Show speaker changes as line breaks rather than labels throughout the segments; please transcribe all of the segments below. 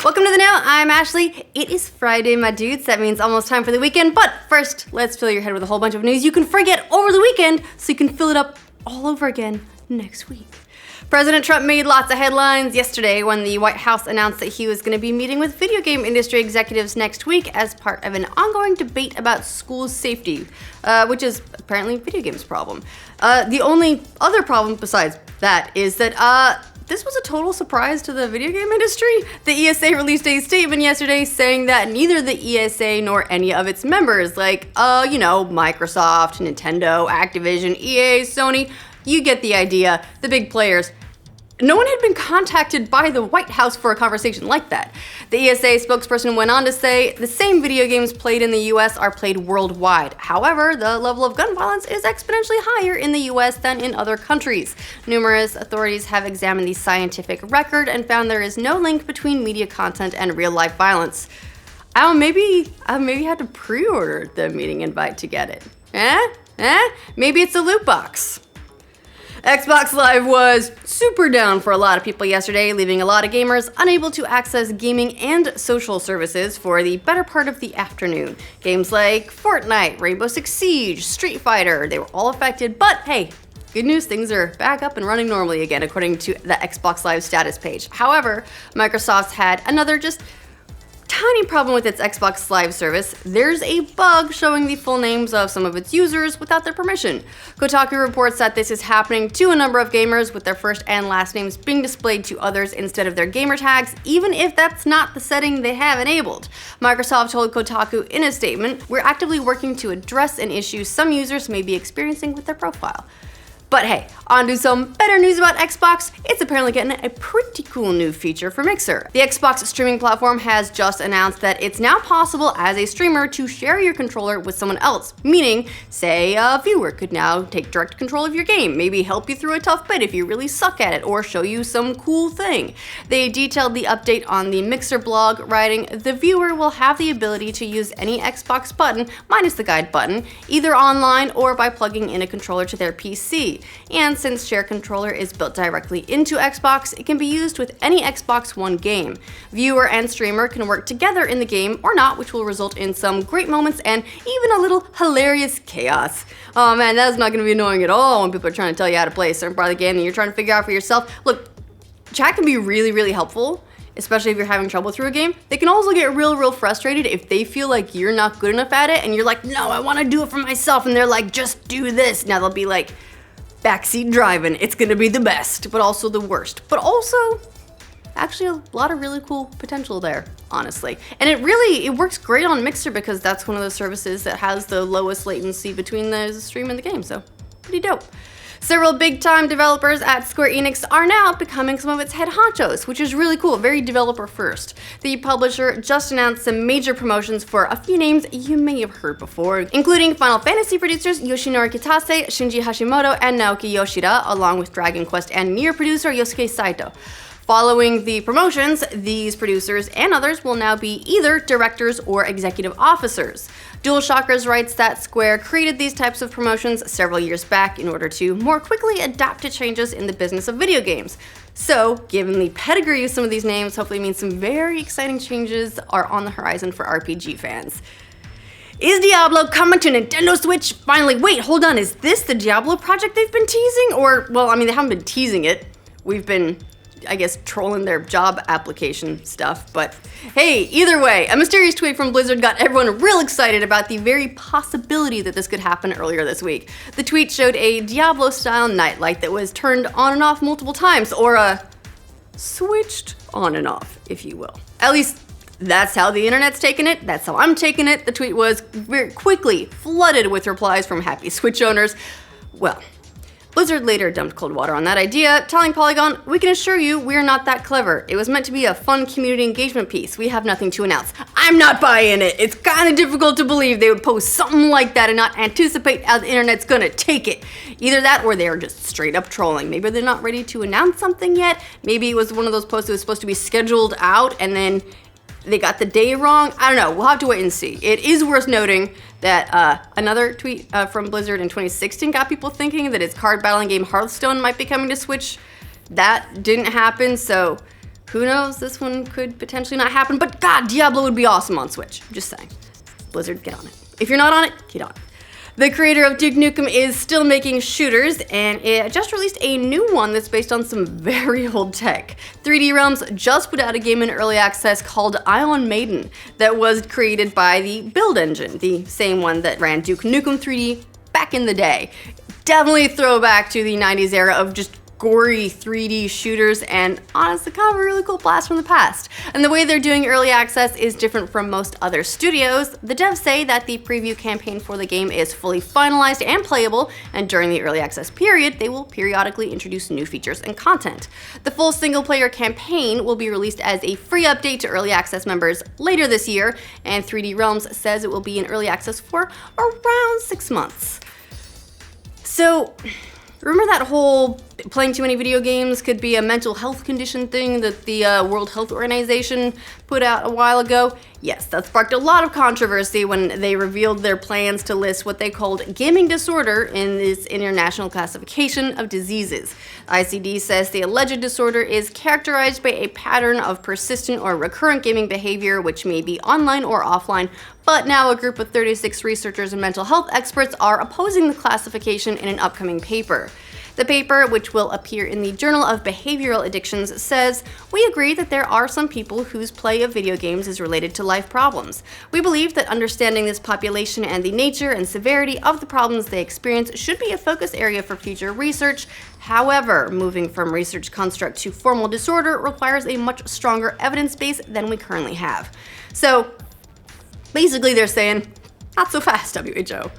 Welcome to the Know. I'm Ashley. It is Friday, my dudes. That means almost time for the weekend. But first, let's fill your head with a whole bunch of news you can forget over the weekend so you can fill it up all over again next week. President Trump made lots of headlines yesterday when the White House announced that he was going to be meeting with video game industry executives next week as part of an ongoing debate about school safety, which is apparently video games' problem. The only other problem besides that is that this was a total surprise to the video game industry. The ESA released a statement yesterday saying that neither the ESA nor any of its members, like, Microsoft, Nintendo, Activision, EA, Sony, you get the idea, the big players, no one had been contacted by the White House for a conversation like that. The ESA spokesperson went on to say the same video games played in the US are played worldwide. However, the level of gun violence is exponentially higher in the US than in other countries. Numerous authorities have examined the scientific record and found there is no link between media content and real-life violence. I maybe had to pre-order the meeting invite to get it. Maybe it's a loot box. Xbox Live was super down for a lot of people yesterday, leaving a lot of gamers unable to access gaming and social services for the better part of the afternoon. Games like Fortnite, Rainbow Six Siege, Street Fighter, they were all affected, but hey, good news, things are back up and running normally again, according to the Xbox Live status page. However, Microsoft's had another just tiny problem with its Xbox Live service. There's a bug showing the full names of some of its users without their permission. Kotaku reports that this is happening to a number of gamers with their first and last names being displayed to others instead of their gamer tags, even if that's not the setting they have enabled. Microsoft told Kotaku in a statement, "We're actively working to address an issue some users may be experiencing with their profile." But hey, on to some better news about Xbox. It's apparently getting a pretty cool new feature for Mixer. The Xbox streaming platform has just announced that it's now possible as a streamer to share your controller with someone else, meaning, say, a viewer could now take direct control of your game, maybe help you through a tough bit if you really suck at it, or show you some cool thing. They detailed the update on the Mixer blog, writing, "The viewer will have the ability to use any Xbox button, minus the guide button, either online or by plugging in a controller to their PC. And since Share Controller is built directly into Xbox, it can be used with any Xbox One game. Viewer and streamer can work together in the game or not, which will result in some great moments and even a little hilarious chaos." Oh man, that's not going to be annoying at all when people are trying to tell you how to play a certain part of the game and you're trying to figure out for yourself. Look, chat can be really, really helpful, especially if you're having trouble through a game. They can also get real frustrated if they feel like you're not good enough at it and you're like, "No, I want to do it for myself," and they're like, "Just do this." Now they'll be like, backseat driving, it's gonna be the best, but also the worst. But also, actually a lot of really cool potential there, honestly. And it works great on Mixer because that's one of those services that has the lowest latency between the stream and the game, so pretty dope. Several big-time developers at Square Enix are now becoming some of its head honchos, which is really cool, very developer first. The publisher just announced some major promotions for a few names you may have heard before, including Final Fantasy producers Yoshinori Kitase, Shinji Hashimoto, and Naoki Yoshida, along with Dragon Quest and Nier producer Yosuke Saito. Following the promotions, these producers and others will now be either directors or executive officers. DualShockers writes that Square created these types of promotions several years back in order to more quickly adapt to changes in the business of video games. So, given the pedigree of some of these names, hopefully means some very exciting changes are on the horizon for RPG fans. Is Diablo coming to Nintendo Switch? Finally, wait, hold on, is this the Diablo project they've been teasing? Or, well, I mean, they haven't been teasing it. We've been, I guess, trolling their job application stuff, but hey, either way, a mysterious tweet from Blizzard got everyone real excited about the very possibility that this could happen earlier this week. The tweet showed a Diablo-style nightlight that was turned on and off multiple times, or switched on and off, if you will. At least, that's how the internet's taking it, that's how I'm taking it. The tweet was very quickly flooded with replies from happy Switch owners. Well, Blizzard later dumped cold water on that idea, telling Polygon, "We can assure you we're not that clever. It was meant to be a fun community engagement piece. We have nothing to announce." I'm not buying it. It's kind of difficult to believe they would post something like that and not anticipate how the internet's gonna take it. Either that or they're just straight up trolling. Maybe they're not ready to announce something yet. Maybe it was one of those posts that was supposed to be scheduled out and then they got the day wrong. I don't know. We'll have to wait and see. It is worth noting that another tweet from Blizzard in 2016 got people thinking that its card battling game Hearthstone might be coming to Switch. That didn't happen, so who knows, this one could potentially not happen, but God, Diablo would be awesome on Switch. I'm just saying. Blizzard, get on it. If you're not on it, get on it. The creator of Duke Nukem is still making shooters, and it just released a new one that's based on some very old tech. 3D Realms just put out a game in early access called Ion Maiden that was created by the Build engine, the same one that ran Duke Nukem 3D back in the day. Definitely a throwback to the 90s era of just gory 3D shooters, and honestly kind of a really cool blast from the past. And the way they're doing early access is different from most other studios. The devs say that the preview campaign for the game is fully finalized and playable, and during the early access period, they will periodically introduce new features and content. The full single-player campaign will be released as a free update to early access members later this year, and 3D Realms says it will be in early access for around 6 months. So, remember that whole playing too many video games could be a mental health condition thing that the World Health Organization put out a while ago? Yes, that sparked a lot of controversy when they revealed their plans to list what they called gaming disorder in this international classification of diseases. ICD says the alleged disorder is characterized by a pattern of persistent or recurrent gaming behavior, which may be online or offline, but now a group of 36 researchers and mental health experts are opposing the classification in an upcoming paper. The paper, which will appear in the Journal of Behavioral Addictions, says, "We agree that there are some people whose play of video games is related to life problems. We believe that understanding this population and the nature and severity of the problems they experience should be a focus area for future research. However, moving from research construct to formal disorder requires a much stronger evidence base than we currently have." So, basically they're saying, not so fast, WHO.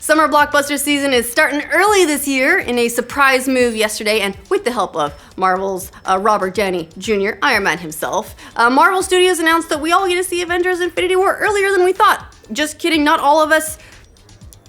Summer blockbuster season is starting early this year in a surprise move yesterday, and with the help of Marvel's Robert Downey Jr., Iron Man himself. Marvel Studios announced that we all get to see Avengers Infinity War earlier than we thought. Just kidding, not all of us.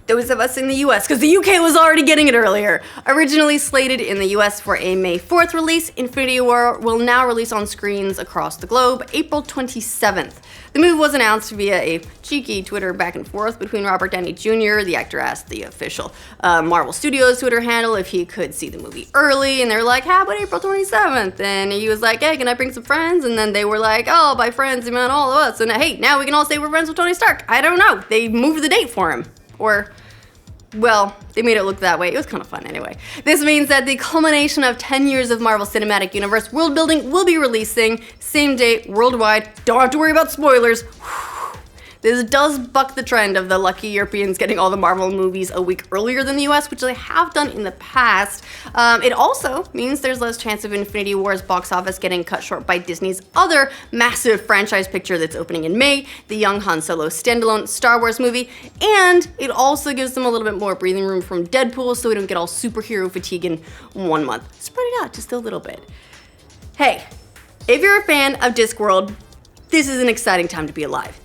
Those of us in the US, because the UK was already getting it earlier. Originally slated in the US for a May 4th release, Infinity War will now release on screens across the globe April 27th. The move was announced via a cheeky Twitter back and forth between Robert Downey Jr. The actor asked the official Marvel Studios Twitter handle if he could see the movie early, and they're like, how about April 27th? And he was like, hey, can I bring some friends? And then they were like, oh, by friends, he meant all of us. And hey, now we can all say we're friends with Tony Stark. I don't know. They moved the date for him. Or, well, they made it look that way. It was kind of fun anyway. This means that the culmination of 10 years of Marvel Cinematic Universe world building will be releasing same day worldwide. Don't have to worry about spoilers. This does buck the trend of the lucky Europeans getting all the Marvel movies a week earlier than the US, which they have done in the past. It also means there's less chance of Infinity War's box office getting cut short by Disney's other massive franchise picture that's opening in May, the young Han Solo standalone Star Wars movie, and it also gives them a little bit more breathing room from Deadpool so we don't get all superhero fatigue in 1 month. Spread it out just a little bit. Hey, if you're a fan of Discworld, this is an exciting time to be alive.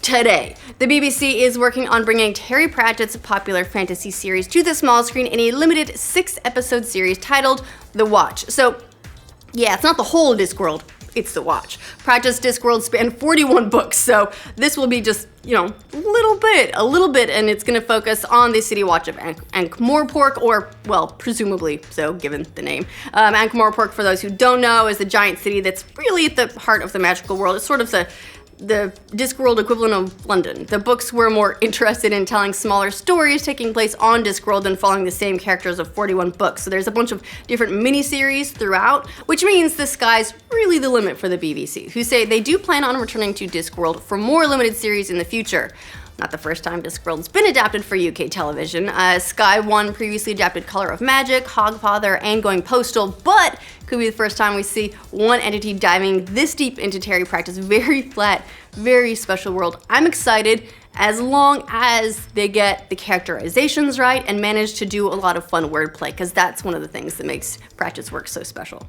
Today, the BBC is working on bringing Terry Pratchett's popular fantasy series to the small screen in a limited 6-episode series titled The Watch. So, yeah, it's not the whole Discworld, it's The Watch. Pratchett's Discworld spanned 41 books, so this will be just, a little bit, and it's gonna focus on the city watch of Ankh-Morpork, or, well, presumably so, given the name. Ankh-Morpork, for those who don't know, is a giant city that's really at the heart of the magical world. It's sort of the Discworld equivalent of London. The books were more interested in telling smaller stories taking place on Discworld than following the same characters of 41 books. So there's a bunch of different mini-series throughout, which means the sky's really the limit for the BBC, who say they do plan on returning to Discworld for more limited series in the future. Not the first time Discworld's been adapted for UK television. Sky One previously adapted Color of Magic, Hogfather, and Going Postal, but could be the first time we see one entity diving this deep into Terry Pratchett's very flat, very special world. I'm excited as long as they get the characterizations right and manage to do a lot of fun wordplay, because that's one of the things that makes Pratchett's work so special.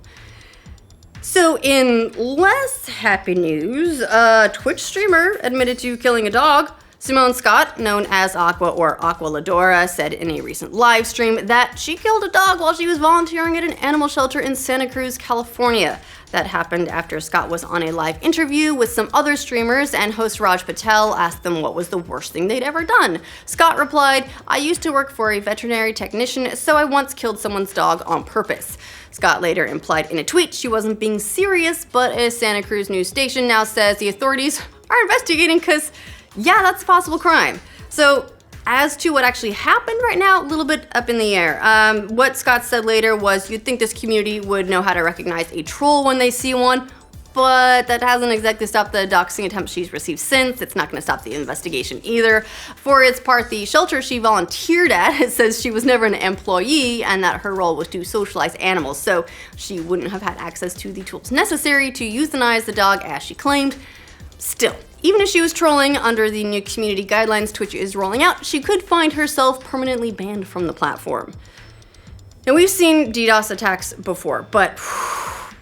So in less happy news, a Twitch streamer admitted to killing a dog. Simone Scott, known as Aqua or Aqualadora, said in a recent live stream that she killed a dog while she was volunteering at an animal shelter in Santa Cruz, California. That happened after Scott was on a live interview with some other streamers, and host Raj Patel asked them what was the worst thing they'd ever done. Scott replied, "I used to work for a veterinary technician, so I once killed someone's dog on purpose." Scott later implied in a tweet she wasn't being serious, but a Santa Cruz news station now says the authorities are investigating because, yeah, that's a possible crime. So, as to what actually happened right now, a little bit up in the air. What Scott said later was you'd think this community would know how to recognize a troll when they see one, but that hasn't exactly stopped the doxing attempts she's received since. It's not going to stop the investigation either. For its part, the shelter she volunteered at, it says she was never an employee and that her role was to socialize animals, so she wouldn't have had access to the tools necessary to euthanize the dog as she claimed. Still, even if she was trolling under the new community guidelines Twitch is rolling out, she could find herself permanently banned from the platform. Now, we've seen DDoS attacks before, but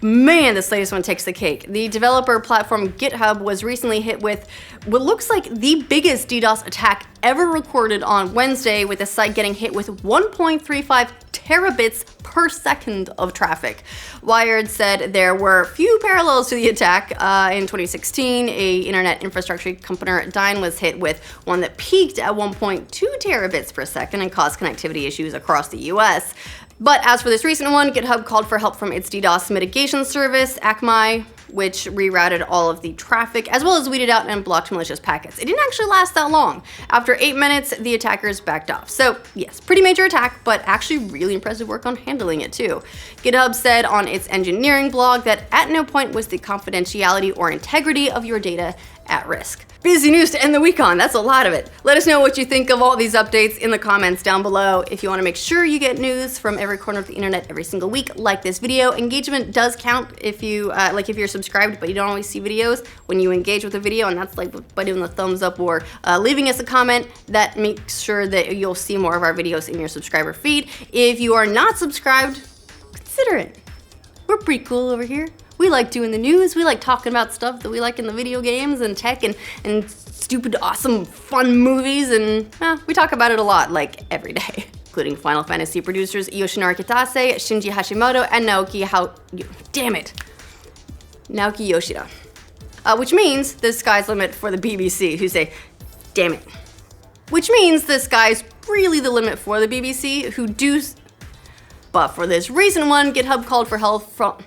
man, this latest one takes the cake. The developer platform GitHub was recently hit with what looks like the biggest DDoS attack ever recorded on Wednesday, with the site getting hit with 1.35 terabits per second of traffic. Wired said there were few parallels to the attack. In 2016, a internet infrastructure company, Kdin, was hit with one that peaked at 1.2 terabits per second and caused connectivity issues across the US. But as for this recent one, GitHub called for help from its DDoS mitigation service, Akamai, which rerouted all of the traffic, as well as weeded out and blocked malicious packets. It didn't actually last that long. After 8 minutes, the attackers backed off. So yes, pretty major attack, but actually really impressive work on handling it too. GitHub said on its engineering blog that at no point was the confidentiality or integrity of your data at risk. Busy news to end the week on, that's a lot of it. Let us know what you think of all these updates in the comments down below. If you want to make sure you get news from every corner of the internet every single week, like this video. Engagement does count if you, if you're subscribed but you don't always see videos. When you engage with a video, and that's like by doing the thumbs up or leaving us a comment, that makes sure that you'll see more of our videos in your subscriber feed. If you are not subscribed, consider it. We're pretty cool over here. We like doing the news, we like talking about stuff that we like in the video games and tech and stupid, awesome, fun movies, and we talk about it a lot, like every day. Including Final Fantasy producers Yoshinori Kitase, Shinji Hashimoto, and Naoki Yoshida. Which means the sky's limit for the BBC, who say, damn it. Which means the sky's really the limit for the BBC, who do. But for this recent one, GitHub called for help from